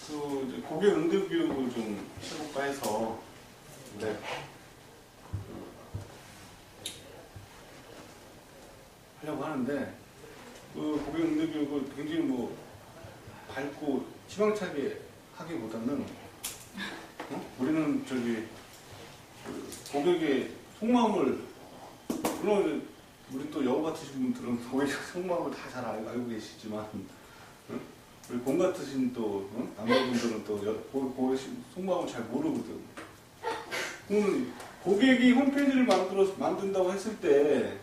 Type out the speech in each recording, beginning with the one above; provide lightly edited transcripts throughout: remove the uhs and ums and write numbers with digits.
이제 고객 응대 교육을 좀 해볼까 해서 네. 하려고 하는데 그 고객 응대 교육을 굉장히 뭐 밝고 희망차게 하기보다는 우리는 저기 그 고객의 속마음을 물론 우리 또 여우 같으신 분들은 고객의 속마음을 다 잘 알고 계시지만 우리 공 같으신 또 남자분들은 또 고객 속마음을 잘 모르거든. 그러면 고객이 홈페이지를 만든다고 했을 때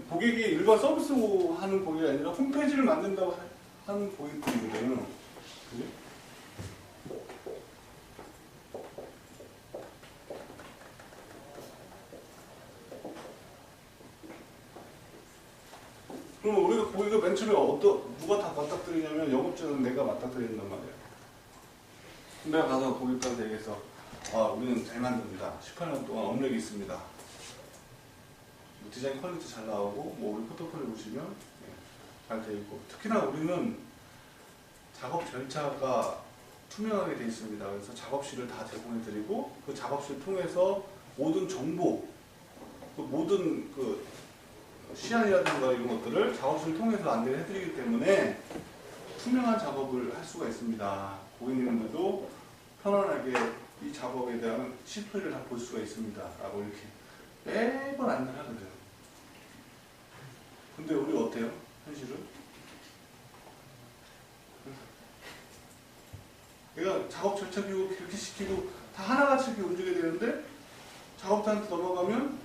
고객이 일반 서비스 하는 고객이 아니라 홈페이지를 만든다고 하는 고객들이거든. 그지? 그러면 우리가 고객을 맨 처음에 누가 다 맞닥뜨리냐면 영업자는 내가 맞닥뜨린단 말이야. 내가 가서 고객들한테 얘기해서 우리는 잘 만듭니다. 18년 동안 업력이 있습니다. 디자인 퀄리티 잘 나오고 우리 포트폴리오 보시면 잘 되어 있고 특히나 우리는 작업 절차가 투명하게 되어 있습니다. 그래서 작업실을 다 제공해 드리고 그 작업실 통해서 모든 정보 모든 그 시안이라든가 이런 것들을 작업실을 통해서 안내를 해드리기 때문에 투명한 작업을 할 수가 있습니다. 고객님들도 편안하게 이 작업에 대한 시토리를 다 볼 수가 있습니다. 라고 이렇게 매번 안내를 하거든. 근데 우리 어때요? 현실은? 내가 작업 절차 교육 이렇게 시키고 다 하나같이 이렇게 움직여야 되는데 작업자한테 넘어가면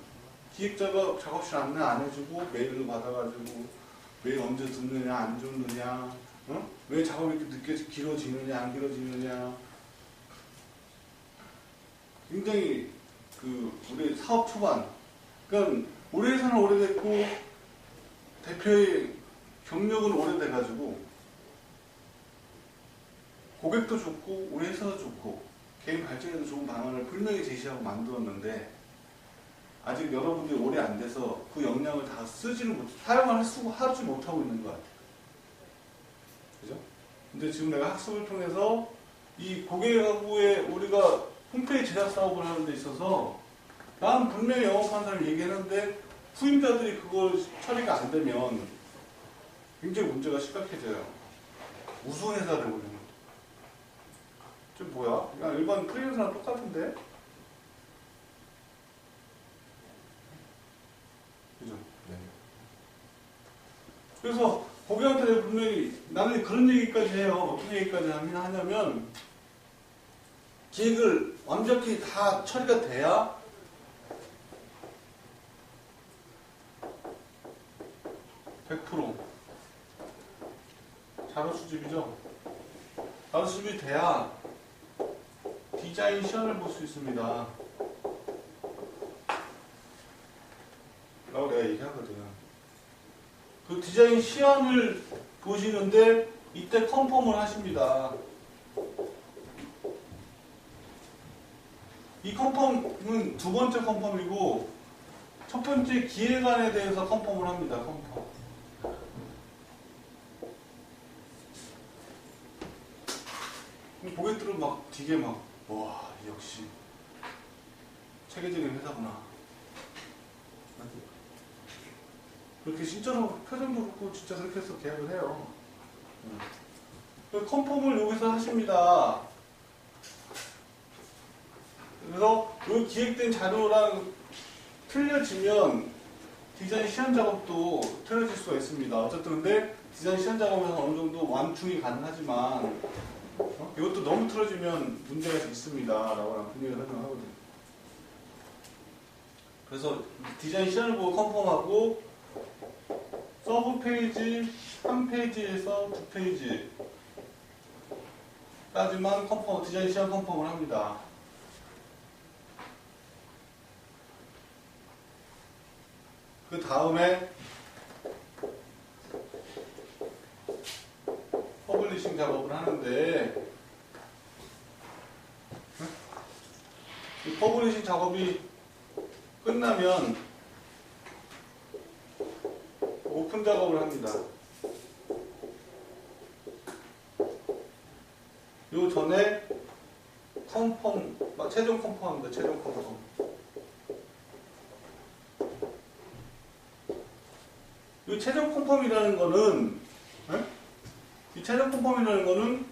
기획자가 작업실 안내 안 해주고 메일로 받아가지고 메일 언제 듣느냐 안 듣느냐 왜 작업이 이렇게 늦게 길어지느냐 안 길어지느냐 굉장히 우리 사업 초반 그러니까 우리 회사는 오래됐고 대표의 경력은 오래돼가지고 고객도 좋고 우리 회사도 좋고 개인 발전에도 좋은 방안을 분명히 제시하고 만들었는데 아직 여러분들이 오래 안 돼서 그 역량을 다 하지 못하고 있는 것 같아요. 그죠? 근데 지금 내가 학습을 통해서 이 고객하고의 우리가 홈페이지 제작 사업을 하는 데 있어서 난 분명히 영업하는 사람이 얘기했는데 후임자들이 그걸 처리가 안 되면 굉장히 문제가 심각해져요. 우스운 회사 되거든요. 좀 뭐야? 그냥 일반 프리랜서랑 똑같은데? 그죠? 네. 그래서 고객한테 분명히 나는 그런 얘기까지 해요. 어떤 얘기까지 하냐면 기획을 완벽히 다 처리가 돼야 100% 자료 수집이죠. 자료 수집이 돼야 디자인 시연을 볼 수 있습니다. 라고 내가 얘기하거든. 그 디자인 시연을 보시는데 이때 컨펌을 하십니다. 이 컨펌은 두 번째 컨펌이고 첫 번째 기획안에 대해서 컨펌을 합니다. 컨펌. 고객들은 막 되게 와 역시 체계적인 회사구나. 그렇게 진짜로 표정도 그렇고 진짜 그렇게 해서 계약을 해요. 컨펌을 여기서 하십니다. 그래서 이 기획된 자료랑 틀려지면 디자인 시연 작업도 틀려질 수가 있습니다. 어쨌든 근데 디자인 시연 작업에서 어느 정도 완충이 가능하지만 이것도 너무 틀어지면 문제가 있습니다. 라고 분명히 설명하거든요. 그래서 디자인 시연을 보고 컨펌하고 서브 페이지 한 페이지에서 두 페이지까지만 디자인 시연 컨펌을 합니다. 그 다음에 퍼블리싱 작업을 하는데 이 퍼블리싱 작업이 끝나면 오픈 작업을 합니다. 요 전에 컨펌, 최종 컨펌입니다. 최종 컨펌. 이 최종 컨펌이라는 거는, 이 최종 컨펌이라는 거는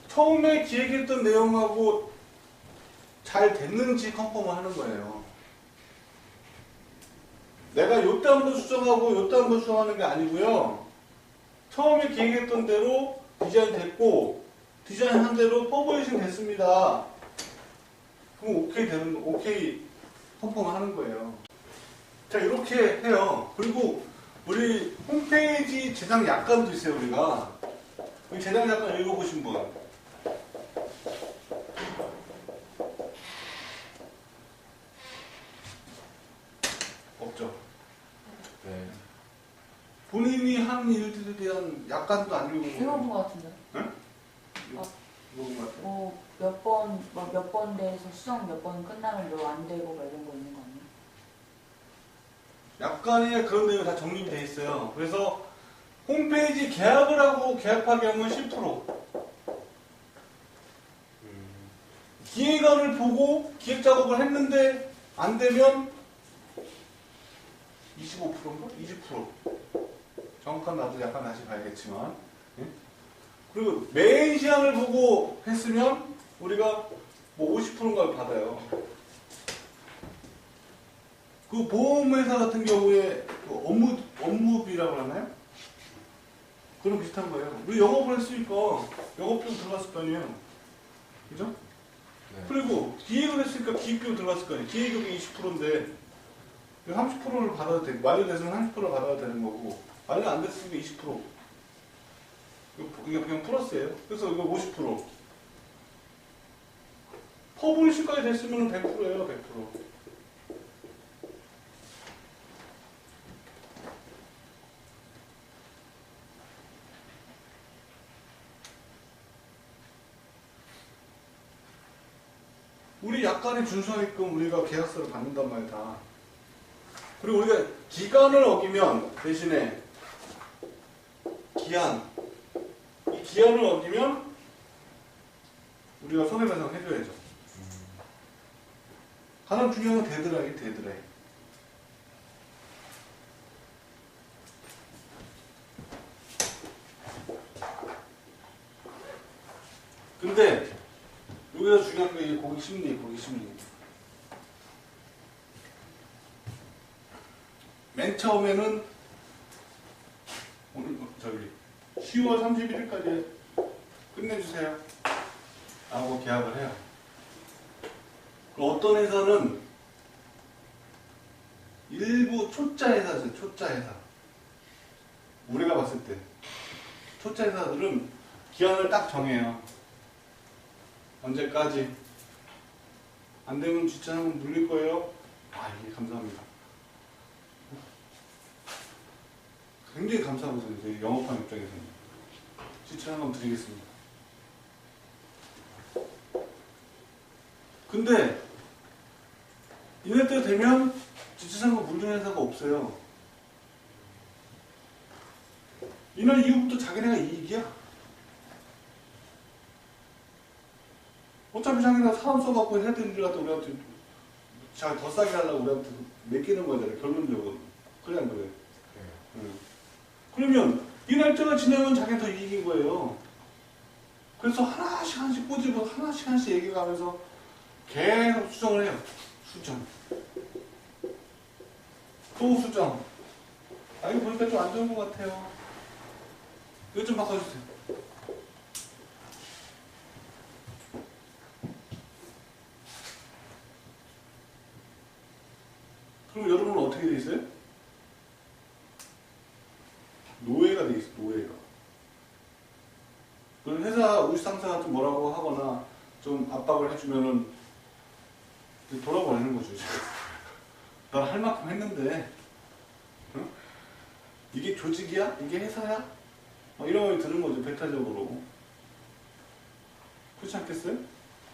처음에 기획했던 내용하고 잘 됐는지 컨펌을 하는 거예요. 내가 요때 한번 수정하고 요때 한번 수정하는 게 아니고요. 처음에 기획했던 대로 디자인 됐고, 디자인 한 대로 퍼블리싱 됐습니다. 그럼 오케이 컨펌을 하는 거예요. 자, 이렇게 해요. 그리고 우리 홈페이지 제작 약관도 있어요, 우리가. 우리 제작 약관 읽어보신 분. 없죠? 네. 본인이 한 일들에 대한 약관도 안 읽어보고. 읽어본 것 같은데. 응? 읽어본 것 같아요. 몇 번 대해서 수정 몇 번 끝나면 뭐 안 되고 뭐 이런 거 있는 거 아니에요? 약관에 그런 내용이 다 정립이 돼 있어요. 그래서 홈페이지 계약을 하고 계약 파기하면 10%. 기획안을 보고 기획 작업을 했는데 안 되면 25%인가? 20%. 정확한 나도 약간 다시 봐야겠지만. 예? 그리고 메인 시안을 보고 했으면 우리가 뭐 50%인가 받아요. 그 보험회사 같은 경우에 그 업무비라고 하나요? 그런 비슷한 거예요. 우리 영업을 했으니까 영업비용 들어갔을 거 아니에요. 그죠? 네. 그리고 기획을 했으니까 기획비용 들어갔을 거 아니에요. 기획비용이 20%인데 30%를 받아도 되고, 완료됐으면 30%를 받아야 되는 거고, 완료 안 됐으니까 20%. 이게 그냥 플러스예요. 그래서 이거 50%. 퍼블리싱까지 됐으면 100%예요, 100%. 우리 약관에 준수하게끔 우리가 계약서를 받는단 말이다. 그리고 우리가 기간을 어기면 대신에 기한, 이 기한을 어기면 우리가 손해배상 해줘야죠. 가장 중요한 건 데드라인. 근데 여기서 중요한 게 고객 심리. 맨 처음에는 오늘 10월 31일까지 끝내주세요 라고 계약을 해요. 어떤 회사는 일부 초짜 회사죠. 초짜 회사. 우리가 봤을 때 초짜 회사들은 기한을 딱 정해요. 언제까지 안 되면 주차하면 물릴 거예요. 아, 이게 감사합니다. 굉장히 감사하거든요. 저희 영업하는 입장에서는. 추천 한번 드리겠습니다. 근데 이럴 때 되면 지체상품 물리는 회사가 없어요. 이날 이후부터 자기네가 이익이야. 어차피 자기네가 사람 써갖고 해야 되는 일 갖다 우리한테 더 싸게 하려고 우리한테 맡기는 거잖아요. 결론적으로. 그래 안 그래? 그러면 이 날짜가 지나면 자기는 더 이익인 거예요. 그래서 하나씩 꼬집어 하나씩 얘기가면서 계속 수정을 해요. 수정. 또 수정. 아, 이거 보니까 좀 안 좋은 것 같아요. 이거 좀 바꿔주세요. 그럼 여러분은 어떻게 돼 있어요? 노예가 돼 있어, 노예가. 그럼 회사, 우리 상사가 좀 뭐라고 하거나 좀 압박을 해주면은 돌아버리는 거죠. 난 할 만큼 했는데, 응? 이게 조직이야? 이게 회사야? 이런 걸 들은 거죠, 배타적으로. 그렇지 않겠어요?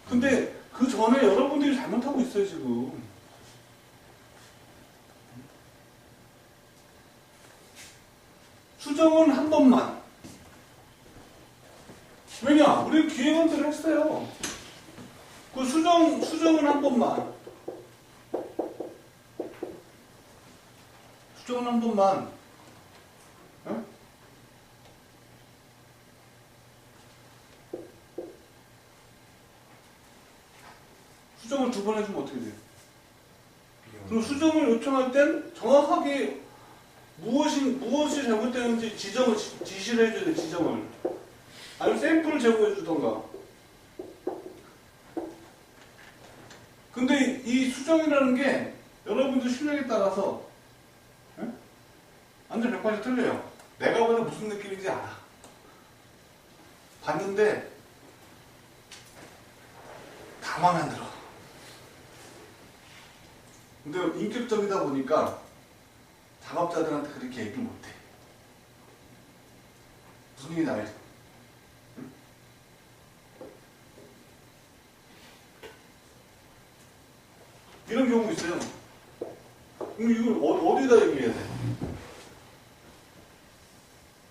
근데 그 전에 여러분들이 잘못하고 있어요, 지금. 수정은 한 번만. 왜냐? 우리 기획안대로 했어요. 그 수정은 한 번만. 수정은 한 번만. 어? 수정을 두 번 해주면 어떻게 돼요? 그럼 수정을 요청할 땐 정확하게 무엇이 잘못되는지 지시를 해줘야 돼, 지정을. 아니면 샘플을 제공해 주던가. 근데 이 수정이라는 게 여러분들 실력에 따라서 완전 180 틀려요. 내가 보다 무슨 느낌인지 알아. 봤는데 다 마음에 안 들어. 근데 인격적이다 보니까 작업자들한테 그렇게 얘기를 못해. 무슨 얘기인지 알지? 응? 이런 경우 있어요. 그럼 이걸 어디다 얘기해야 돼?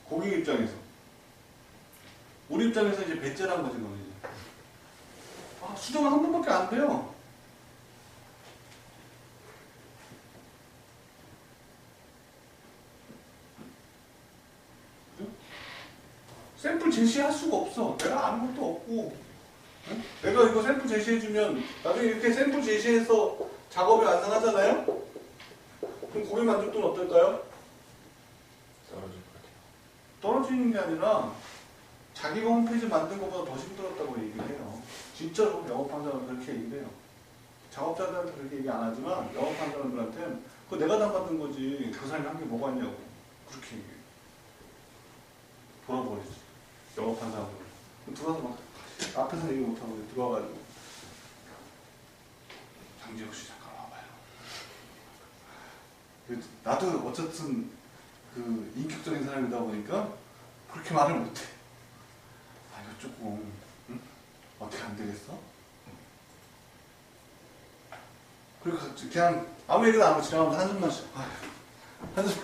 고객 입장에서. 우리 입장에서 이제 배째란 거지, 그건 이제. 아, 수정은 한 번밖에 안 돼요. 샘플 제시할 수가 없어. 내가 아는 것도 없고. 응? 내가 이거 샘플 제시해주면 나중에 이렇게 샘플 제시해서 작업이 완성하잖아요? 그럼 고객 만족도는 어떨까요? 떨어질 것 같아요. 떨어지는 게 아니라 자기가 홈페이지 만든 것보다 더 힘들었다고 얘기를 해요. 진짜로 영업판사는 그렇게 얘기를 해요. 작업자들한테 그렇게 얘기 안 하지만 영업판사들한테는 그거 내가 다 만든 거지 그 사람이 한 게 뭐가 있냐고 그렇게 얘기해요. 돌아버리지. 영업판사하고 들어와서 막 앞에서 얘기 못하고 들어와가지고 장지혁 씨 잠깐 와봐요. 나도 어쨌든 그 인격적인 사람이다 보니까 그렇게 말을 못해. 아 이거 조금 응? 어떻게 안 되겠어? 그리고 그냥 아무 얘기도 안 하고 지나가면서 한숨만 쉬어. 한숨.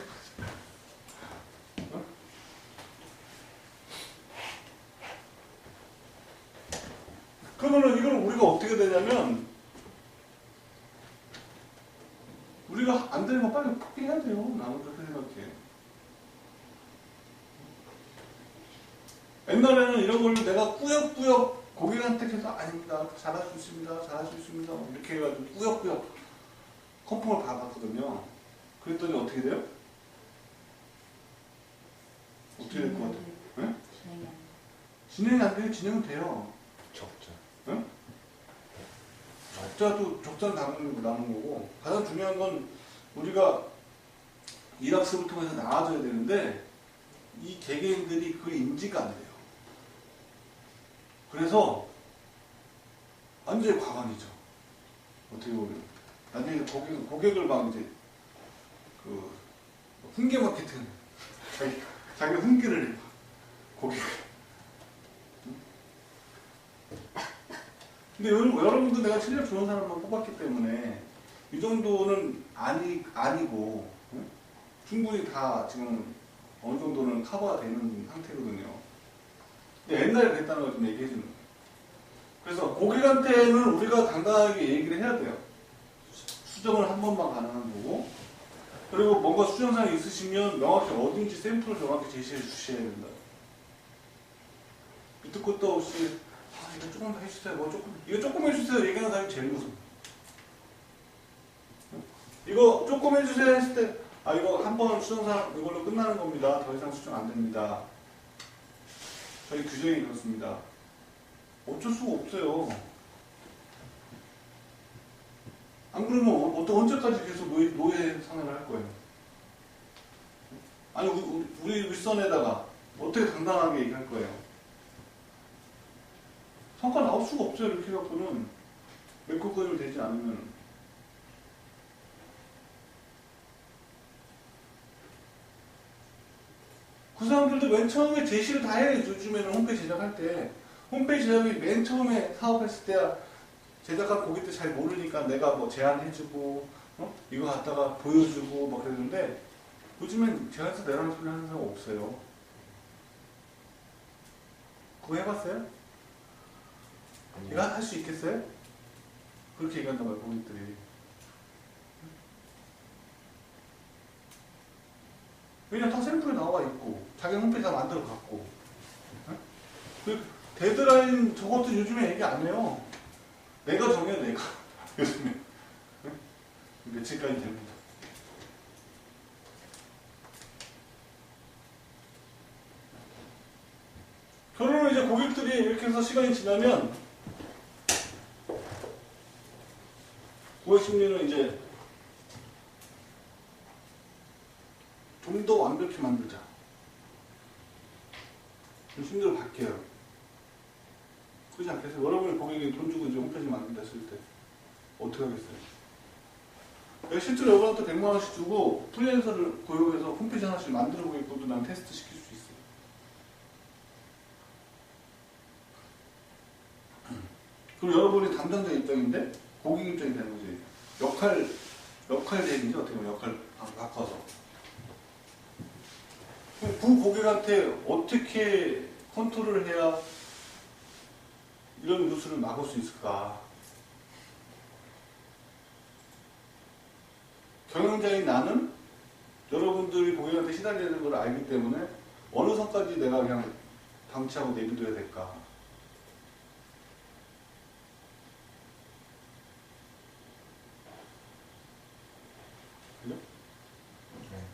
그러면은 이걸 우리가 어떻게 되냐면 우리가 안 되는 거 빨리 포기해야 돼요. 나는 그렇게 생각해. 옛날에는 이런 걸로 내가 꾸역꾸역 고객한테 계속 아닙니다. 잘할 수 있습니다. 잘할 수 있습니다. 이렇게 해가지고 꾸역꾸역 컨펌을 받았거든요. 그랬더니 어떻게 돼요? 어떻게 될 것 같아요? 네? 진행이 안 돼요? 진행은 돼요. 적자. 응? 적자는 남는 거고 가장 중요한 건 우리가 일학습을 통해서 나아져야 되는데 이 개개인들이 그 인지가 안 돼요. 그래서 완전히 과반이죠. 어떻게 보면 나중에 고객을 막 이제 그 훈계 마케팅 자기 훈계를 해 고객. 근데 여러분도 내가 실력 좋은 사람만 뽑았기 때문에 이 정도는 아니고 응? 충분히 다 지금 어느 정도는 커버가 되는 상태거든요. 근데 옛날에 그랬다는 걸 좀 얘기해 주는 거예요. 그래서 고객한테는 우리가 당당하게 얘기를 해야 돼요. 수정을 한 번만 가능한 거고 그리고 뭔가 수정사항이 있으시면 명확히 어딘지 샘플을 정확히 제시해 주셔야 된다. 밑도 끝도 없이 이거 조금 더 해주세요. 이거 조금 해주세요. 얘기하는 사람이 제일 무서워. 이거 조금 해주세요 했을 때, 이거 한 번 수정사 이걸로 끝나는 겁니다. 더 이상 수정 안 됩니다. 저희 규정이 그렇습니다. 어쩔 수가 없어요. 안 그러면 언제까지 계속 노예 생활을 할 거예요? 아니, 우리 윗선에다가 어떻게 당당하게 얘기할 거예요? 성과 나올 수가 없어요. 이렇게 해갖고는 메꿔거리를 되지 않으면. 그 사람들도 맨 처음에 제시를 다 해요. 요즘에는 홈페이지 제작할 때. 홈페이지 제작이 맨 처음에 사업했을 때야 제작한 고객들 잘 모르니까 내가 뭐 제안해주고 이거 갖다가 보여주고 막 그랬는데 요즘엔 제안해서 내라는 소리 하는 사람 없어요. 그거 해봤어요? 네가 할 수 있겠어요? 그렇게 얘기한단 말이야 고객들이. 왜냐면 다 샘플에 나와 있고 자기 홈페이지 다 만들어 갖고. 그 데드라인 저것도 요즘에 얘기 안 해요. 내가 정해 내가 요즘에 며칠까지 됩니다. 결론은 이제 고객들이 이렇게 해서 시간이 지나면 고객 심리는 이제 좀 더 완벽히 만들자. 좀 심리로 바뀌어요. 그렇지 않겠어요? 여러분이 고객이 돈 주고 이제 홈페이지 만든다 했을 때 어떻게 하겠어요? 내가 실제로 여러분한테 100만 원씩 주고 프리랜서를 고용해서 홈페이지 하나씩 만들어 보겠고도 난 테스트 시킬 수 있어요. 그럼 여러분이 담당자 입장인데 고객 입장이 되는 거지. 역할 대행이지 어떻게 보면 역할 바꿔서. 그 고객한테 어떻게 컨트롤을 해야 이런 뉴스를 막을 수 있을까? 경영자인 나는 여러분들이 고객한테 시달리는 걸 알기 때문에 어느 선까지 내가 그냥 방치하고 내비둬야 될까? 그죠? 네.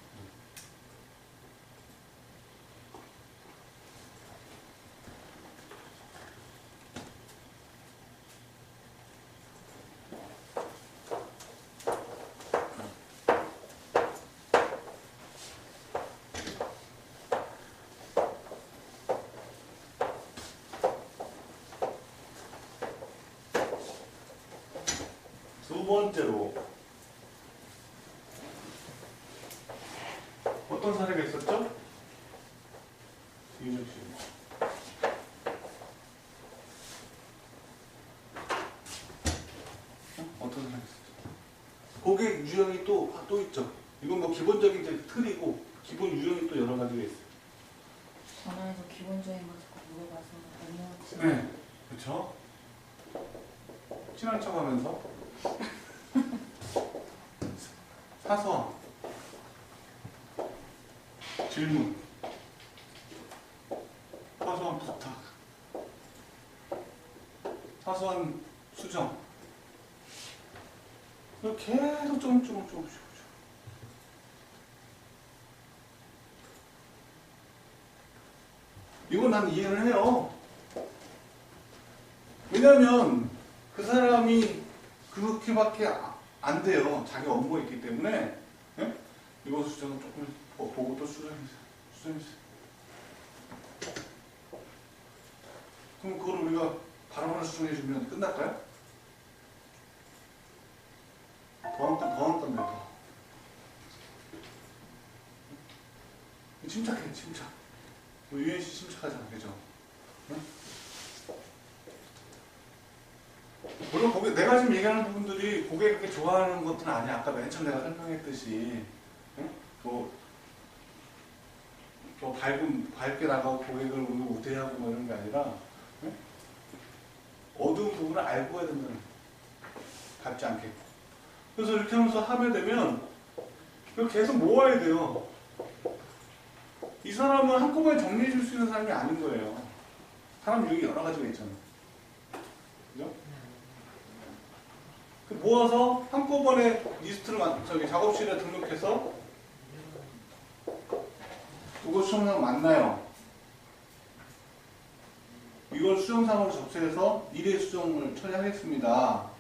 두 번째로 어떤 사례가 있었죠? 이윤혁 씨. 어떤 사례가 있었죠? 고객 유형이 또 있죠. 이건 뭐 기본적인 이제 틀이고 기본 유형이 또 여러 가지가 있어요. 전화해서 기본적인 거 자꾸 물어봐서 너무 네, 그렇죠. 친한 척하면서 사소한 질문, 사소한 부탁, 사소한 수정. 이렇게 계속 조금씩. 이건 난 이해를 해요. 왜냐면 그 사람이 그렇게밖에 안 돼요. 자기 업무가 있기 때문에. 예? 이거 수정은 조금 보고 또 수정해주세요. 그럼 그걸 우리가 바로바로 수정해주면 끝날까요? 더 한 건데요. 침착해, 침착. 유엔 씨 침착하잖아, 그죠? 응? 물론 내가 지금 얘기하는 부분들이 고객이 그렇게 좋아하는 것들은 아니야. 아까 맨 처음 내가 설명했듯이. 응? 또 밝게 나가고 고객을 우대하고 뭐 이런 게 아니라, 응? 어두운 부분을 알고 해야 된다는 거야. 밟지 않게. 그래서 이렇게 하면서 하게 되면, 이거 계속 모아야 돼요. 이 사람은 한꺼번에 정리해 줄 수 있는 사람이 아닌 거예요. 사람 유형이 여러 가지가 있잖아. 그죠? 모아서 한꺼번에 리스트를 작업실에 등록해서 이거 수정상 맞나요? 이걸 수정상으로 접수해서 1회 수정을 처리하겠습니다.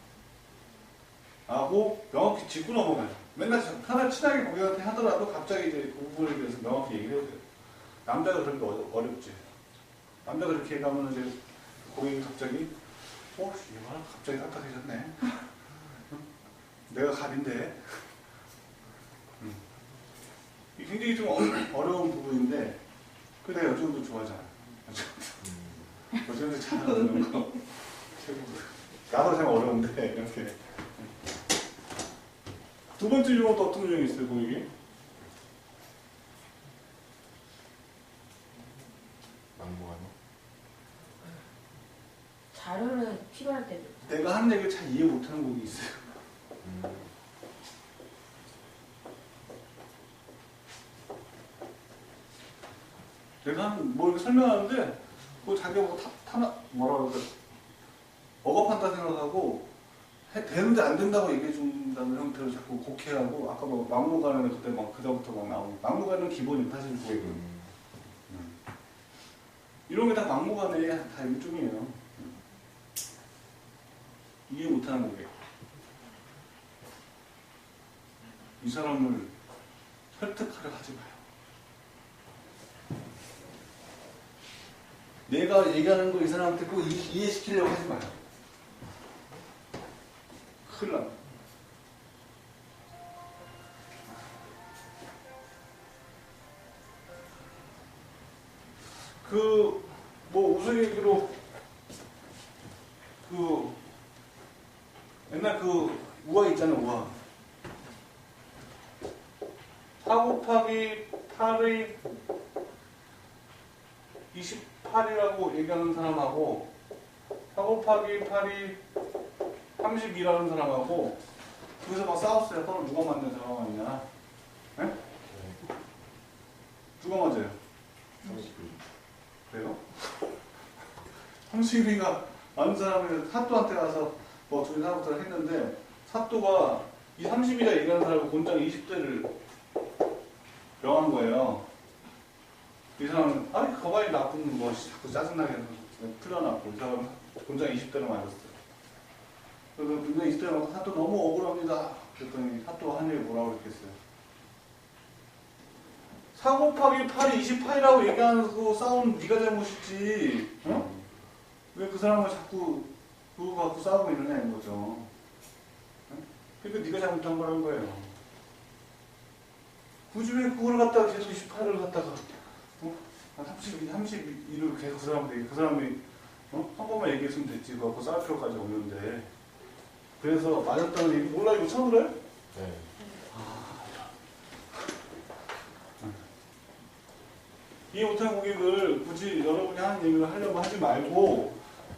하고 명확히 짚고 넘어가요. 맨날 하나 친하게 고객한테 하더라도 갑자기 이제 그 부분에 대해서 명확히 얘기를 해야 돼요. 남자가 그런 게 어렵지. 남자가 그렇게 얘기하면 이제 고객이 갑자기 얘가 갑자기 딱딱해졌네. 내가 갑인데. 이게 굉장히 좀 어려운 부분인데 그래 여자분도 좋아하잖아. 여자분들 잘하는 거. 나도 참 어려운데 이렇게. 두 번째 유형은 또 어떤 유형이 있어요, 고객이? 막무가내. 자료를 필요할 때도 있죠. 내가 하는 얘기를 잘 이해 못하는 곡이 있어요. 내가 뭐 이렇게 설명하는데 뭐 자기가 뭐 뭐라 그래 억압한다 생각하고 되는데 안 된다고 얘기해 준다는 형태로 자꾸 곡해하고 아까 뭐 막무가내는 그때 막 그다음부터 막 나오고 막무가내는 기본이 사실 곡이거든. 이런 게 다 막무가내 다 일종이에요. 이해 못하는 곡이에요. 이 사람을 설득하려 하지 마요. 내가 얘기하는 거 이 사람한테 꼭 이해시키려고 하지 마요. 큰일 나. 뭐 우스갯소리로 옛날 우화 있잖아요, 우화. 4 곱하기 8의 28이라고 얘기하는 사람하고 4 곱하기 8이 32라는 사람하고 그래서 막 싸웠어요. 서로 누가 맞냐 누가 맞냐. 네? 누가 맞아요? 32. 그래요? 32가 많은 사람이 사또한테 가서 뭐 둘이 사고를 했는데 사또가 이 32가 얘기하는 사람이 곤장 20대를 명한 거예요. 이 사람은 아니 거봐이 나쁜 거 자꾸 짜증나게 틀어놨고 이 사람은 곤장 20대를 맞았어요. 그래서 곤장 20대를 맞고 사또 너무 억울합니다. 그랬더니 사또가 한 얘기 뭐라고 했겠어요? 4 곱하기 8이 28이라고 얘기하고 싸우는 네가 잘못이지. 어? 왜 그 사람을 자꾸 그거 갖고 싸우고 있느냐는 거죠. 어? 그러니까 네가 잘못한 거란 거예요. 굳이 왜 그걸 갖다가 계속 28을 갖다가 32를 계속 그 사람이 한 번만 얘기했으면 됐지. 그거 갖고 싸울 필요까지 없는데. 그래서 맞았다는 얘기 몰라 이거 처음 들어요? 네. 이해 못하는 고객을 굳이 여러분이 하는 얘기를 하려고 하지 말고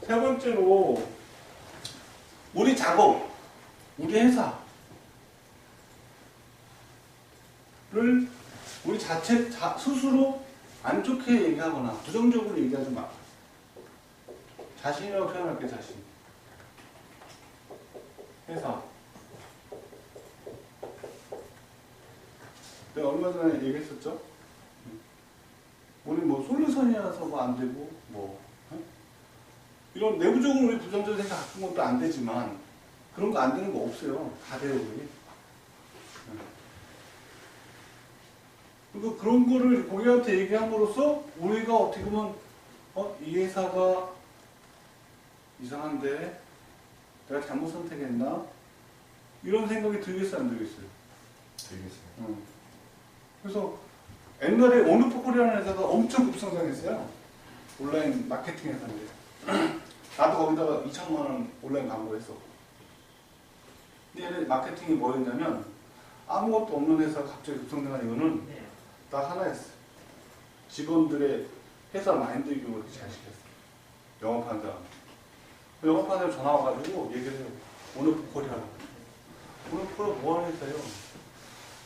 세 번째로 우리 작업, 우리 회사를 우리 스스로 안 좋게 얘기하거나 부정적으로 얘기하지 마. 자신이라고 표현할게 자신. 회사. 내가 얼마 전에 얘기했었죠? 우리 뭐 솔루션이라서 뭐 안 되고 뭐 이런 내부적으로 우리 부정적인 생각 같은 것도 안 되지만 그런 거 안 되는 거 없어요. 다 돼요 우리. 그리고 그런 거를 고객한테 얘기함으로써 우리가 어떻게 보면 이 회사가 이상한데 내가 잘못 선택했나? 이런 생각이 들겠어요 안 들겠어요? 되겠어요. 그래서 옛날에 온누포코리아라는 회사가 엄청 급성장했어요. 온라인 마케팅 회사인데 나도 거기다가 2천만 원 온라인 광고했어. 근데 얘네 마케팅이 뭐였냐면 아무것도 없는 회사가 갑자기 급성장한 이유는 딱 하나였어요. 직원들의 회사 마인드 교육을 이렇게 잘 시켰어요. 영업하는 사람. 영업하는 사람 전화 와가지고 얘기를 해요. 온누포코리아라고. 온누포코리아 뭐 하는 회사예요?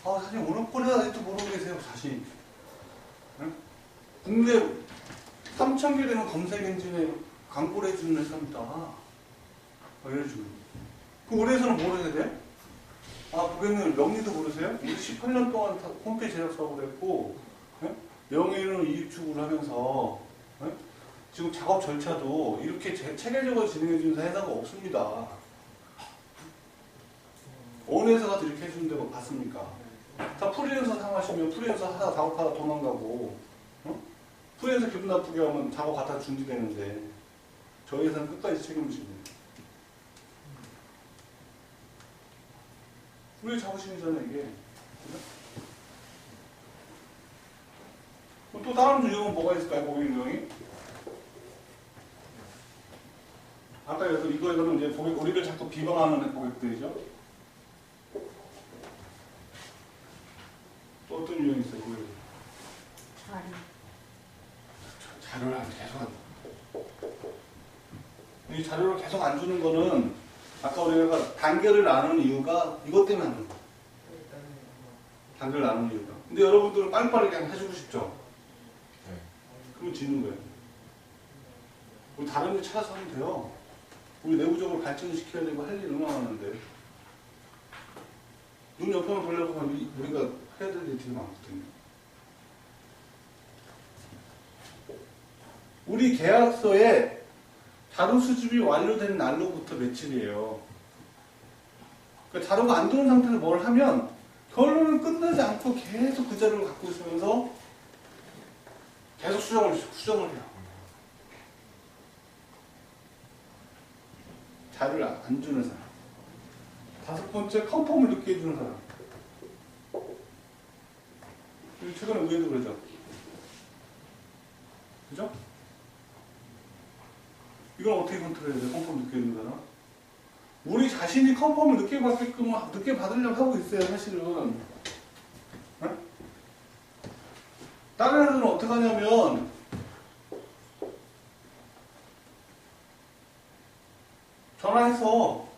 사실 온누포코리아 아직도 모르고 계세요. 자신. 응? 국내 3,000개 되는 검색 엔진에 광고를 해주는 회사입니다. 알려주는. 그럼 우리 회사는 뭘 해야 돼? 고객님 명리도 모르세요? 우리 18년 동안 홈페이지 제작 사업을 했고 명예는 이익 추구를 하면서 지금 작업 절차도 이렇게 체계적으로 진행해주는 회사가 없습니다. 어느 회사가 이렇게 해주는 데가 봤습니까? 다 프리랜서 상하시면 프리랜서 하다 작업하다 도망가고 프리랜서 기분 나쁘게 하면 작업 갖다 중지되는데 저희 회사는 끝까지 책임집니다. 우리 자부심이잖아요 이게. 또 다른 유형은 뭐가 있을까요? 고객 유형이? 아까 그래서 이거에서는 이제 고객, 우리를 자꾸 비방하는 고객들이죠. 또 어떤 유형이 있어요? 고객? 자리. 자료를 계속 한다. 이 자료를 계속 안 주는 거는 아까 우리가 단계를 나누는 이유가 이것 때문에 하는 거야. 단계를 나누는 이유가. 근데 여러분들은 빨리빨리 그냥 해주고 싶죠? 네. 그러면 지는 거예요. 우리 다른 일 찾아서 하면 돼요. 우리 내부적으로 발전시켜야 되고 할 일 얼마나 많은데. 눈 옆에만 보려고 하면 우리가 해야 될 일이 되게 많거든요. 우리 계약서에 자료 수집이 완료된 날로부터 며칠이에요. 그러니까 자료가 안 들어온 상태에서 뭘 하면 결론을 끝내지 않고 계속 그 자료를 갖고 있으면서 계속 수정을 해요. 자료를 안 주는 사람. 다섯 번째, 컨펌을 늦게 해주는 사람. 그리고 최근에 의회도 그러죠. 그죠? 이건 어떻게 컨트롤해야 돼? 컨펌 늦게 해주는 사람? 우리 자신이 컨펌을 늦게 받게끔, 늦게 받으려고 하고 있어요, 사실은. 네? 다른 애들은 어떻게 하냐면, 전화해서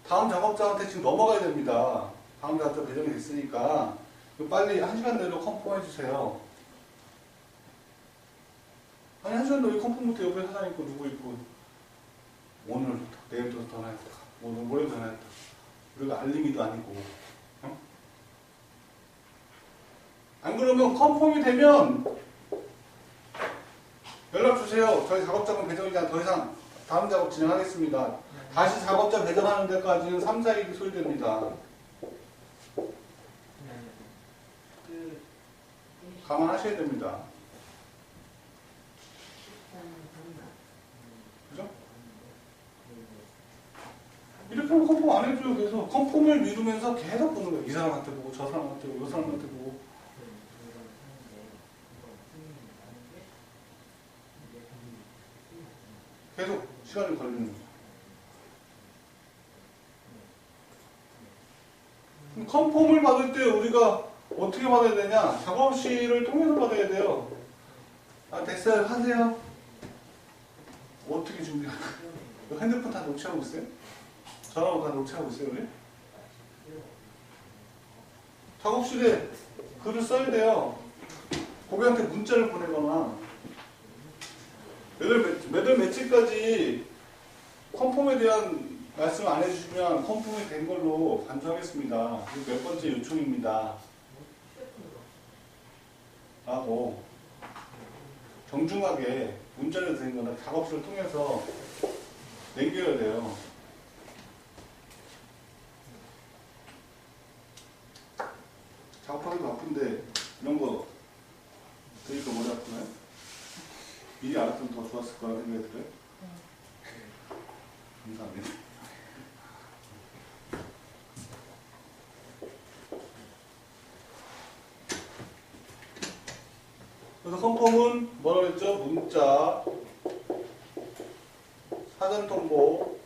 다음 작업자한테 지금 넘어가야 됩니다. 다음 작업자 배정이 됐으니까 빨리 1시간 내로 컨펌 해주세요. 아니 1시간 내로 컨펌 못해. 옆에 사장 있고 누구 있고 오늘 내일부터 전화했다. 오늘 모레 전화했다. 우리가 알림이도 아니고 어? 안 그러면 컨펌이 되면 연락 주세요. 저희 작업자분 배정이자 더 이상 다음 작업 진행하겠습니다. 다시 작업자 배정하는 데까지는 3, 4일이 소요됩니다. 감안하셔야 됩니다. 그죠? 이렇게 하면 컨펌 안 해줘요. 그래서 컨펌을 미루면서 계속 보는 거예요. 이 사람한테 보고 저 사람한테 보고 이 사람한테 보고 계속 시간이 걸리는 거예요. 컨펌을 받을 때 우리가 어떻게 받아야 되냐? 작업실을 통해서 받아야 돼요. 아, 됐어요. 하세요. 어떻게 준비할까? 핸드폰 다 녹취하고 있어요? 전화번호 다 녹취하고 있어요, 우리? 작업실에 글을 써야 돼요. 고객한테 문자를 보내거나 몇 월 며칠까지 컨펌에 대한 말씀 안 해주시면 컨펌이 된 걸로 간주하겠습니다. 몇 번째 요청입니다. 라고 정중하게 문자를 드리거나 작업실을 통해서 남겨야 돼요. 작업하기도 바쁜데 이런 거 드니까 머리 아프나요? 미리 알았으면 더 좋았을 거라 생각이 들어요? 감사합니다. 그래서 컨펌은 뭐라고 했죠? 문자, 사전 통보,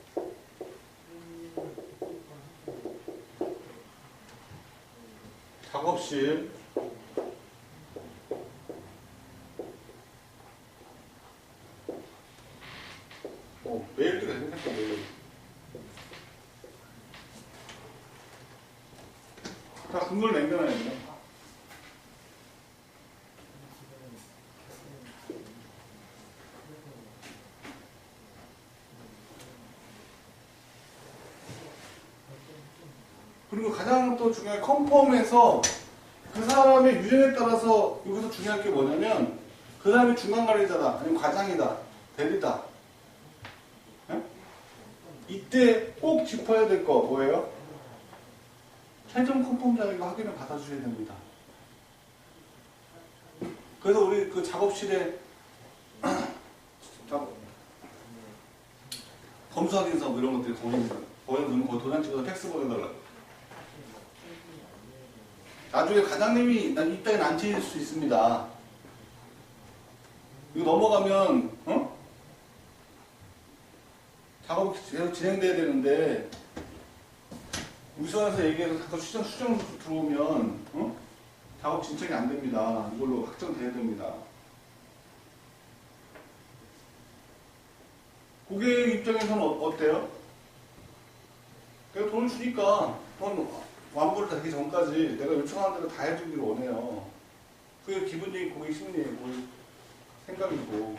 작업실, 메일도 괜찮겠다, 메일. 다 근거를 남겨놔야 돼요. 그리고 가장 또 중요한 컨펌에서 그 사람의 유전에 따라서 여기서 중요한 게 뭐냐면 그 사람이 중간 관리자다, 아니면 과장이다, 대리다. 네? 이때 꼭 짚어야 될 거 뭐예요? 최종 컨펌 자료가 확인을 받아주셔야 됩니다. 그래서 우리 그 작업실에 검수 확인서 뭐 이런 것들이 거기는 거의 도장 찍어서 팩스 보내달라고. 나중에 과장님이 입장에 난처해질 수 있습니다. 이거 넘어가면 작업이 계속 진행돼야 되는데 우선에서 얘기해서 자꾸 수정 들어오면 작업 진척이 안 됩니다. 이걸로 확정돼야 됩니다. 그 고객 입장에서는 어때요? 내가 돈을 주니까 돈 완부를 다 되기 전까지 내가 요청하는 대로 다 해주기를 원해요. 그게 기본적인 고객 심리이고 생각이고,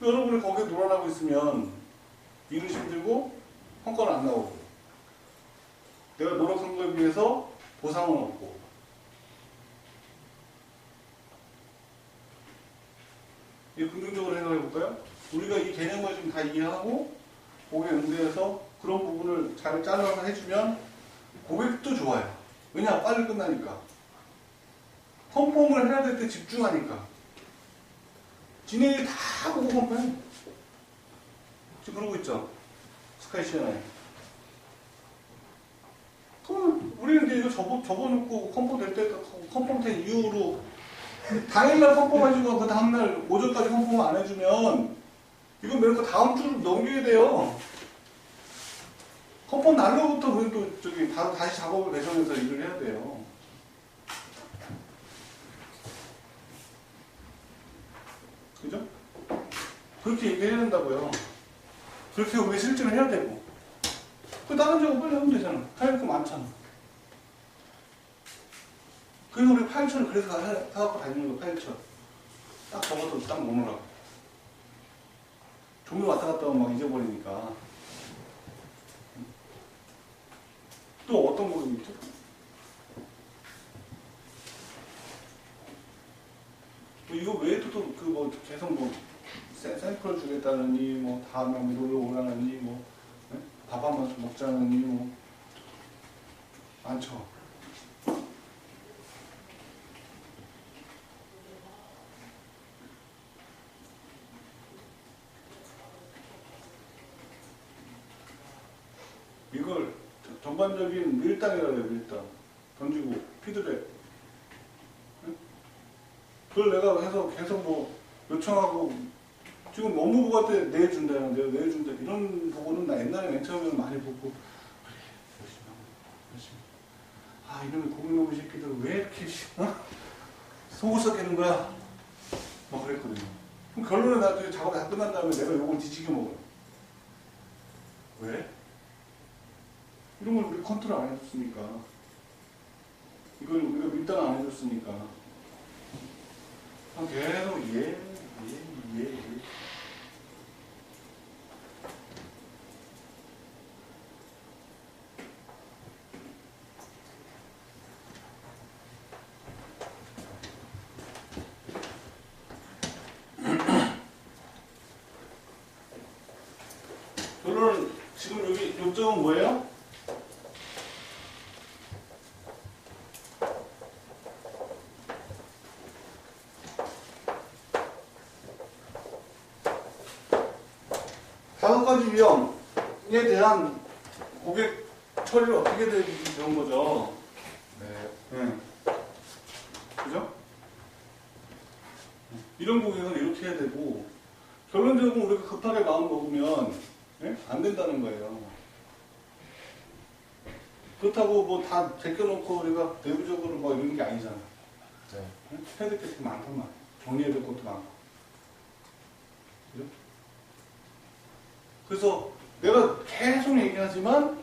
여러분이 거기에 놀아나고 있으면 일은 힘들고 성과는 안 나오고, 내가 노력한 거에 비해서 보상은 없고. 이 긍정적으로 생각해 볼까요? 우리가 이 개념을 좀 다 이해하고 고객 응대해서 그런 부분을 잘 잘라서 해주면 고객도 좋아요. 왜냐? 빨리 끝나니까. 컨펌을 해야 될 때 집중하니까. 진행이 다 보고 컨펌해. 지금 그러고 있죠? 스카이 시에나에. 그럼 우리는 이제 이거 접어놓고 컨펌 될 때, 컨펌 된 이후로 당일날 컨펌 해주고 그 다음날 오전까지 컨펌 안 해주면 이건 매일 다음 주를 넘겨야 돼요. 컨펌 날로부터 우리 또 저기 다시 작업을 배정해서 일을 해야 돼요. 그죠? 그렇게 얘기해야 된다고요. 그렇게 우리 실제로 해야 되고. 그 다른 작업 빨리 하면 되잖아. 할 거 많잖아. 그래서 우리 파일처를 그래서 사갖고 다니는 거, 파일처. 딱 적어도 딱 놓으라고. 종류 왔다 갔다 하면 막 잊어버리니까. 또 어떤 고객이 있죠? 뭐 이거 외에도 또 그 뭐 계속 뭐 샘플을 주겠다느니 뭐 다음에 놀러 오라느니 뭐 밥 한 번 먹자느니 뭐 많죠. 이걸 전반적인 밀당이라고 해요. 밀당. 던지고 피드백. 그걸 내가 해서 계속 뭐 요청하고 지금 업무부한테 내준다, 내가 내준다 이런 부분은 나 옛날에 맨 처음에 많이 보고 그래 열심히 하고 열심히. 아 이놈의 고민놈의 새끼들 왜 이렇게 속을 썩이는 거야? 막 그랬거든요. 그럼 결론에 나중에 작업이 다 끝난 다음에 내가 요걸 뒤지게 먹어요. 왜? 이런 걸 우리 컨트롤 안 해줬으니까. 이걸 우리가 밀당 안 해줬으니까. 계속 예. 결론은 지금 여기 요점은 뭐예요? 다섯 가지 위험에 대한 고객 처리를 어떻게 되는 거죠? 네. 그죠? 이런 고객은 이렇게 해야 되고, 결론적으로 우리가 급하게 마음 먹으면 안 된다는 거예요. 그렇다고 뭐 다 제껴놓고 우리가 내부적으로 뭐 이런 게 아니잖아. 네. 해야 될 게 되게 많단 말이야. 정리해야 될 것도 많고. 그죠? 그래서 내가 계속 얘기하지만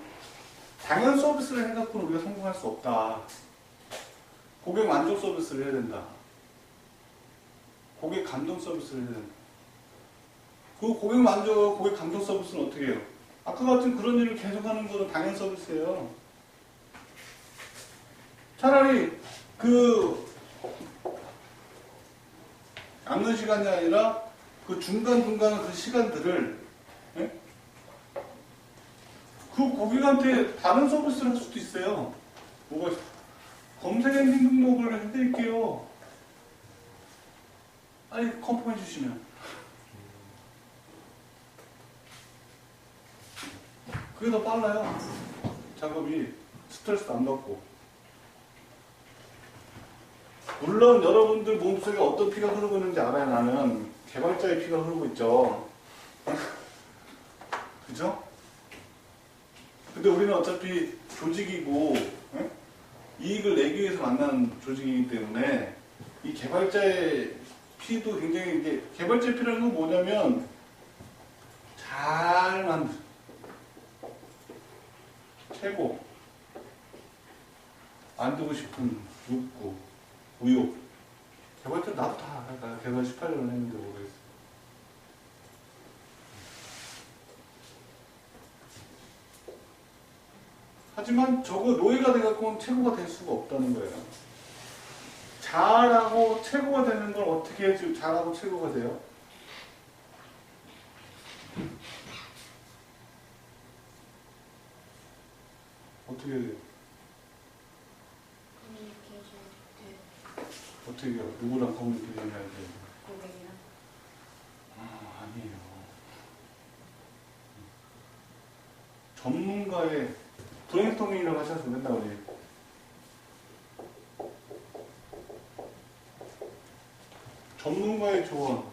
당연 서비스를 해갖고는 우리가 성공할 수 없다. 고객 만족 서비스를 해야 된다. 고객 감동 서비스를 해야 된다. 그 고객 만족, 고객 감동 서비스는 어떻게 해요? 아까 같은 그런 일을 계속하는 거는 당연 서비스예요. 차라리 그 앉는 시간이 아니라 그 중간중간 그 시간들을 그 고객한테 다른 서비스를 할 수도 있어요. 뭐가 검색 엔진 등록을 해드릴게요. 빨리 컨펌해 주시면. 그게 더 빨라요. 작업이 스트레스도 안 받고. 물론 여러분들 몸속에 어떤 피가 흐르고 있는지 알아야 나는 개발자의 피가 흐르고 있죠. 그죠? 근데 우리는 어차피 조직이고 이익을 내기 위해서 만나는 조직이기 때문에 이 개발자의 피도 굉장히 이게 개발자의 피라는 건 뭐냐면 잘 만들. 최고. 만들고 싶은 욕구, 의욕. 개발자 나도 다 알아. 나 개발 18년을 했는데 모르겠어. 하지만 저거 노예가 돼갖고는 최고가 될 수가 없다는 거예요. 잘하고 최고가 되는 걸 어떻게 해야지 잘하고 최고가 돼요? 어떻게 해야 돼요? 커뮤니케이션 어떻게 해요? 누구랑 커뮤니케이션 해야 돼요? 고객이랑 아니에요. 전문가의 브레인스토밍이라고 하셔서 맨날 우리 전문가의 조언.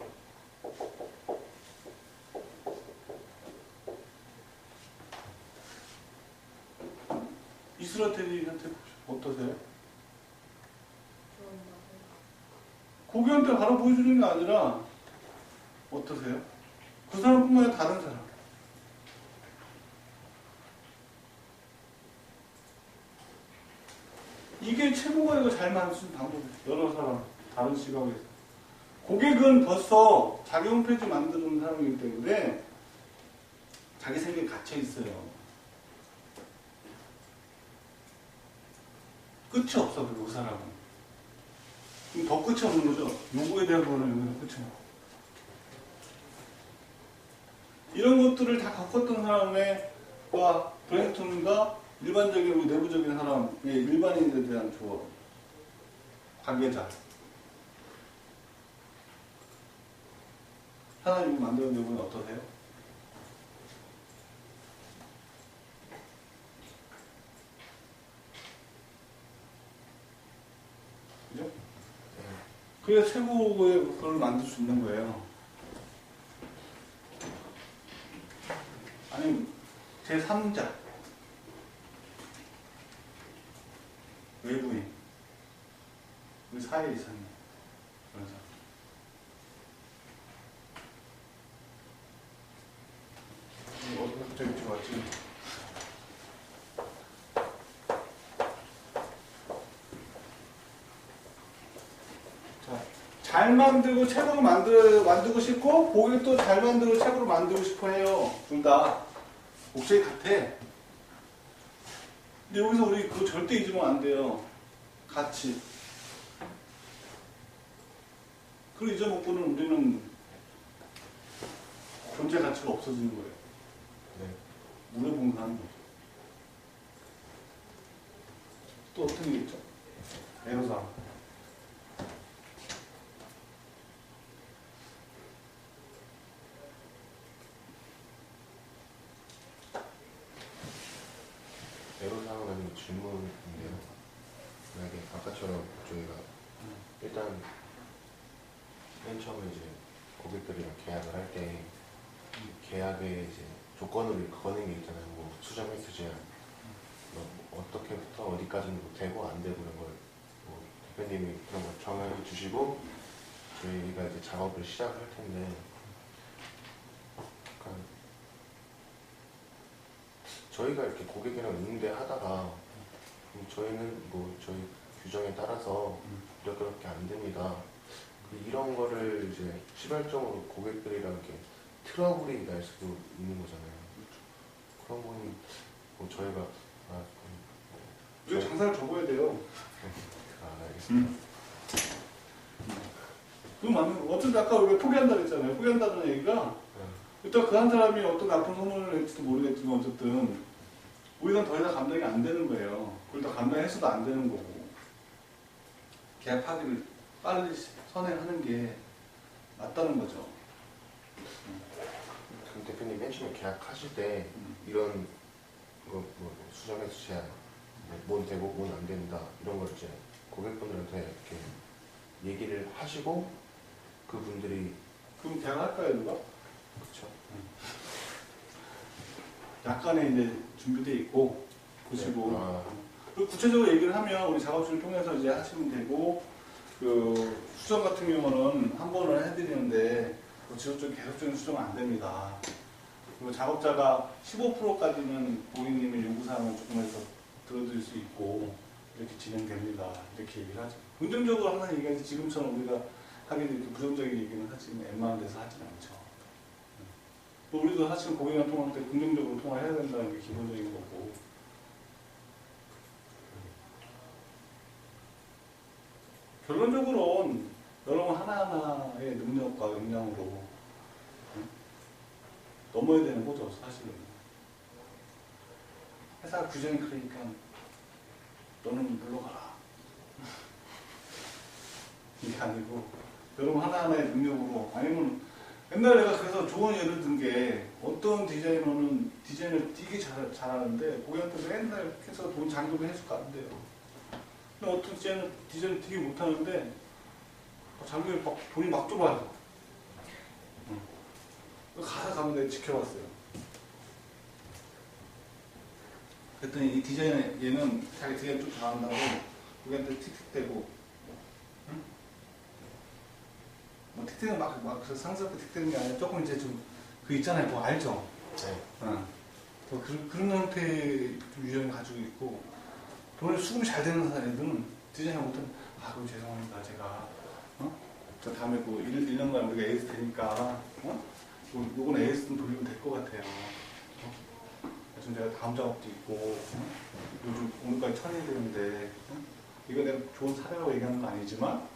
이스라 테리한테 어떠세요? 좋은 거. 고객한테 바로 보여주는 게 아니라 어떠세요? 그 사람뿐만 아니라 다른 사람. 이게 최고가 이거 잘 만들 수 있는 방법이에요. 여러 사람, 다른 시각에서. 고객은 벌써 자기 홈페이지 만드는 사람이기 때문에 자기 생각에 갇혀 있어요. 끝이 없어, 그리고 그 사람은. 그럼 더 끝이 없는 거죠. 요구에 대한 거는 여기서 끝이 없고. 이런 것들을 다 겪었던 사람과 브레인스토밍과 일반적인 내부적인 사람의 일반인에 대한 조언. 관계자. 하나님 만드는 내부는 어떠세요? 그죠? 그래야 최고의 그걸 만들 수 있는 거예요. 아니, 제3자. 외부인. 우리 사회에 있었네. 그래서. 어디서 갑자기 좋았지? 자, 잘 만들고 최고로 만들고 싶고, 고객도 잘 만들고 최고로 만들고 싶어 해요. 둘 다. 목적이 같아. 근데 여기서 우리 그거 절대 잊으면 안 돼요. 가치. 그걸 잊어먹고는 우리는 존재 가치가 없어지는 거예요. 네. 문해봉사하는 거죠. 또 어떤 게 있죠? 애로사항. 애로사항은 질문인데요. 만약에 아까처럼 저희가 일단 맨 처음에 이제 고객들이랑 계약을 할 때 계약에 이제 조건을 거는 게 있잖아요. 뭐 수정 횟수 제한, 뭐 어떻게부터 어디까지는 뭐 되고 안 되고 이런 걸 뭐 대표님이 그런 걸 정해 주시고 저희가 이제 작업을 시작할 텐데, 약간 저희가 이렇게 고객이랑 응대하다가 저희는 뭐 저희 규정에 따라서 이렇게 안 됩니다. 이런 거를 이제 시발적으로 고객들이랑 이렇게 트러블이 날 수도 있는 거잖아요. 그런 거는 뭐 저희가 우리가 장사를 접어야 돼요. 알겠습니다. 그거 맞는 거. 어쩐지 아까 우리가 포기한다 그랬잖아요. 포기한다는 얘기가 일단 그 한 사람이 어떤 나쁜 소문을 낼지도 모르겠지만 어쨌든 우리는 더 이상 감당이 안 되는 거예요. 그걸 더 감당해서도 안 되는 거고 계약 파기를 빨리 선행하는 게 맞다는 거죠. 그럼 대표님 맨 처음에 계약하실 때 이런 뭐 수정 횟수 제한, 뭔 되고 뭔 안 된다 이런 걸 이제 고객분들한테 이렇게 얘기를 하시고 그분들이 그럼 계약할까요, 누가? 그렇죠. 약간의 이제 준비되어 있고 보시고 네. 그리고 구체적으로 얘기를 하면 우리 작업실을 통해서 이제 하시면 되고 그 수정 같은 경우는 한 번을 해드리는데 뭐 지속적인 계속적인 수정은 안 됩니다. 그리고 작업자가 15%까지는 고객님의 요구사항을 조금해서 들어드릴 수 있고 이렇게 진행됩니다. 이렇게 얘기를 하죠. 긍정적으로 항상 얘기하지 지금처럼 우리가 하긴 이렇게 부정적인 얘기는 하지만 웬만한 데서 하진 않죠. 또 우리도 사실 고객이랑 통화할 때 긍정적으로 통화해야 된다는 게 기본적인 거고. 결론적으로는 여러분 하나하나의 능력과 역량으로 넘어야 되는 거죠, 사실은. 회사 규정이 그러니까 너는 물러가라. 이게 아니고 여러분 하나하나의 능력으로 아니면 옛날에 내가 그래서 좋은 예를 든 게 어떤 디자이너는 디자인을 되게 잘하는데 고객한테 맨날 해서 돈 잔금을 해줄까 안 돼요. 근데 어떤 디자인을 되게 못하는데 잔금에 돈이 막 들어와요. 가사 가면 내가 지켜봤어요. 그랬더니 이 디자이너 얘는 자기 디자인 좀 잘한다고 고객한테 틱틱대고 응? 뭐 틱틱은 막 상스럽게 틱틱대는 게 아니라 조금 이제 좀 그 있잖아요. 뭐 알죠? 네. 응. 그런 형태의 유형을 가지고 있고 돈을 수급이 잘 되는 사람들은 디자이너 못하면 그럼 죄송합니다. 제가 저 다음에 그 1년간 우리가 에이스 되니까 요건 에이스 좀 돌리면 될 것 같아요. 지금 제가 다음 작업도 있고 요즘 오늘까지 처리해야 되는데 이거 내가 좋은 사례라고 얘기하는 건 아니지만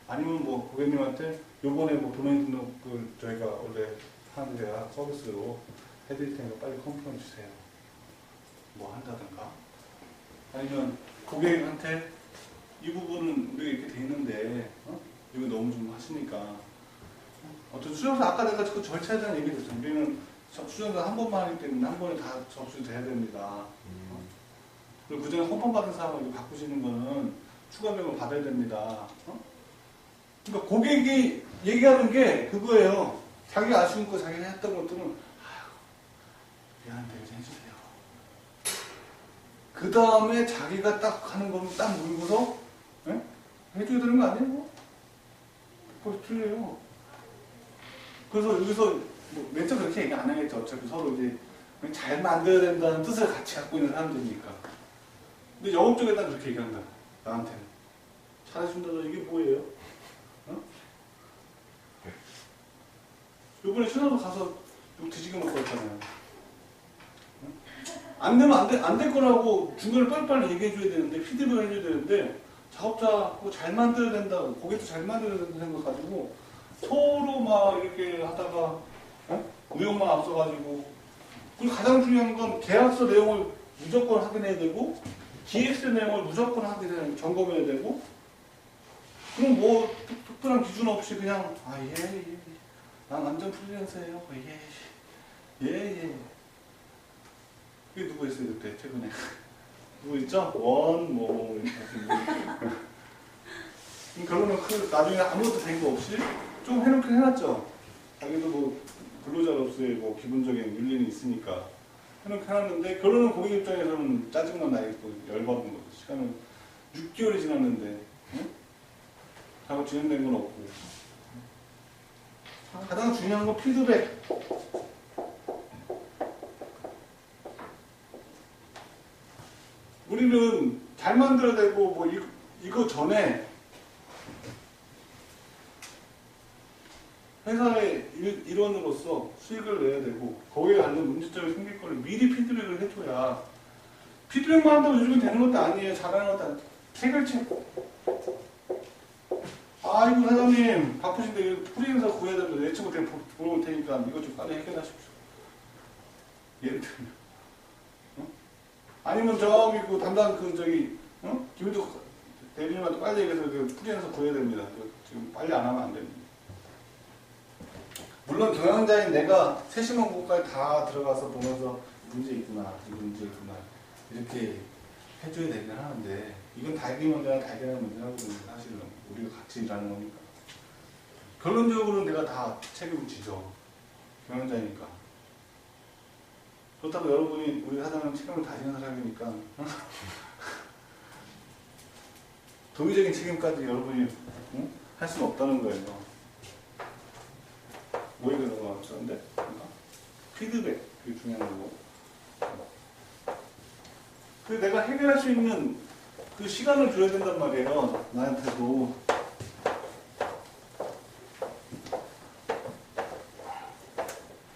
아니면 뭐 고객님한테 요번에 뭐 도메인 등록을 저희가 원래 하는 데가 서비스로 해드릴 테니까 빨리 컨펌 주세요. 뭐 한다든가 아니면 고객한테 이 부분은 우리가 이렇게 돼 있는데 이거 너무 좀 하시니까 어떤 수정서 아까 내가 그 절차에 대한 얘기를 했죠. 우리는 수정서 한 번만 하기 때문에 한 번에 다 접수돼야 됩니다. 그리고 그 전에 컨펌 받은 사람을 바꾸시는 거는 추가 비용을 받아야 됩니다. 그러니까 고객이 얘기하는 게 그거예요. 자기가 아쉬운 거 자기가 했던 것들은 미안한데 이제 해주세요. 그 다음에 자기가 딱 하는 거는 딱 물고서 해줘야 되는 거 아니에요? 그거 틀려요. 그래서 여기서 맨 처음 그렇게 얘기 안 하겠죠. 어차피 서로 이제 잘 만들어야 된다는 뜻을 같이 갖고 있는 사람들이니까. 근데 영업 쪽에다 그렇게 얘기한다. 나한테는. 잘해준다. 이게 뭐예요? 요번에 신화도 가서 뒤지게 먹고 했잖아요. 안 되면 안 될 거라고 중간에 빨리빨리 얘기해줘야 되는데, 피드백을 해줘야 되는데, 작업자하고 잘 만들어야 된다, 고객도 잘 만들어야 된다 생각 가지고, 서로 막 이렇게 하다가, 의욕만 앞서가지고, 그리고 가장 중요한 건 계약서 내용을 무조건 확인해야 되고, 기획서 내용을 무조건 확인해야 점검해야 되고, 그럼 뭐, 특별한 기준 없이 그냥, 난 완전 프리랜서예요. 예. 그게 누구 있어요, 그때, 최근에? 누구 있죠? 결론은 나중에 아무것도 된 거 없이 좀 해놓긴 해놨죠. 자기도 뭐, 근로자로서의 뭐, 기본적인 윤리는 있으니까. 해놓긴 해놨는데, 결론은 고객 입장에서는 짜증만 나겠고, 열받은 거죠. 시간은 6개월이 지났는데, 작업 진행된 건 없고. 가장 중요한 건 피드백. 우리는 잘 만들어야 되고 뭐 이거 전에 회사의 일원으로서 수익을 내야 되고 거기에 관련 문제점이 생길 거를 미리 피드백을 해줘야 피드백만 한다고 요즘은 되는 것도 아니에요. 잘하는 것도 아니에요. 해결책. 아이고 사장님 바쁘신데 프리랜서 구해야 되는데 내 친구 때문에 보러 테니까 이것 좀 빨리 해결하십시오. 예를 들면 아니면 저기 그 담당 김도 대리님한테 빨리 얘기해서 그 프리랜서 구해야 됩니다. 지금 빨리 안 하면 안 됩니다. 물론 경영자인 내가 세심한 곳까지 다 들어가서 보면서 문제 있구나, 이 문제 있구나 이렇게 해줘야 되긴 하는데 이건 달기 문제나 달기라는 문제라거든요. 사실은 우리가 같이 일하는 거니까. 결론적으로는 내가 다 책임을 지죠. 경영자니까. 그렇다고 여러분이 우리 사장은 책임을 다 지는 사람이니까 도의적인 책임까지 여러분이 할 수는 없다는 거예요. 뭐 이러는 거 같은데? 피드백, 그게 중요한 거고. 그 내가 해결할 수 있는 그 시간을 줘야 된단 말이에요. 나한테도.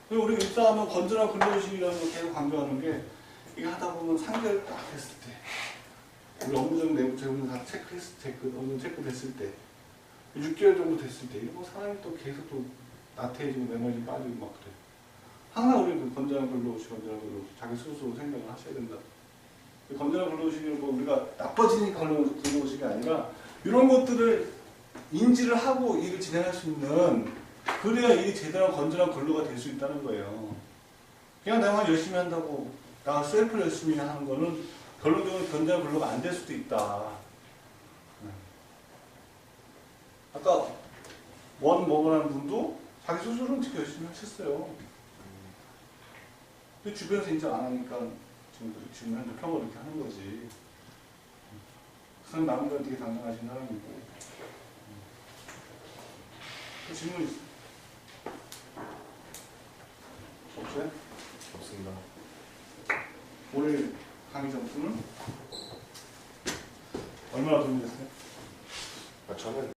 그리고 우리가 입사하면 건전한 근로의식이라는 걸 계속 강조하는 게, 이게 하다 보면 3개월 딱 됐을 때, 우리 업무적 내부 재무는 다 어느 정도 체크됐을 때, 6개월 정도 됐을 때, 이거 사람이 또 계속 또 나태해지고 에너지 빠지고 막 그래. 항상 우리 그 건전한 근로의식, 자기 스스로 생각을 하셔야 된다. 건전한 근로의식이 뭐 우리가 나빠지니까 근로의식이 아니라, 이런 것들을 인지를 하고 일을 진행할 수 있는, 그래야 일이 제대로 건전한 근로가 될 수 있다는 거예요. 그냥 내가 열심히 한다고, 나 셀프 열심히 하는 거는 결론적으로 건전한 근로가 안 될 수도 있다. 아까 먹으라는 분도 자기 스스로는 되게 열심히 하셨어요. 근데 주변에서 인정 안 하니까 지금 현재 평을 이렇게 하는 거지. 그 사람 남들은 되게 당당하신 사람이고. 그 질문 있어? 없어요? 없습니다. 오늘 강의 점수는 얼마나 도움이 됐어요? 저는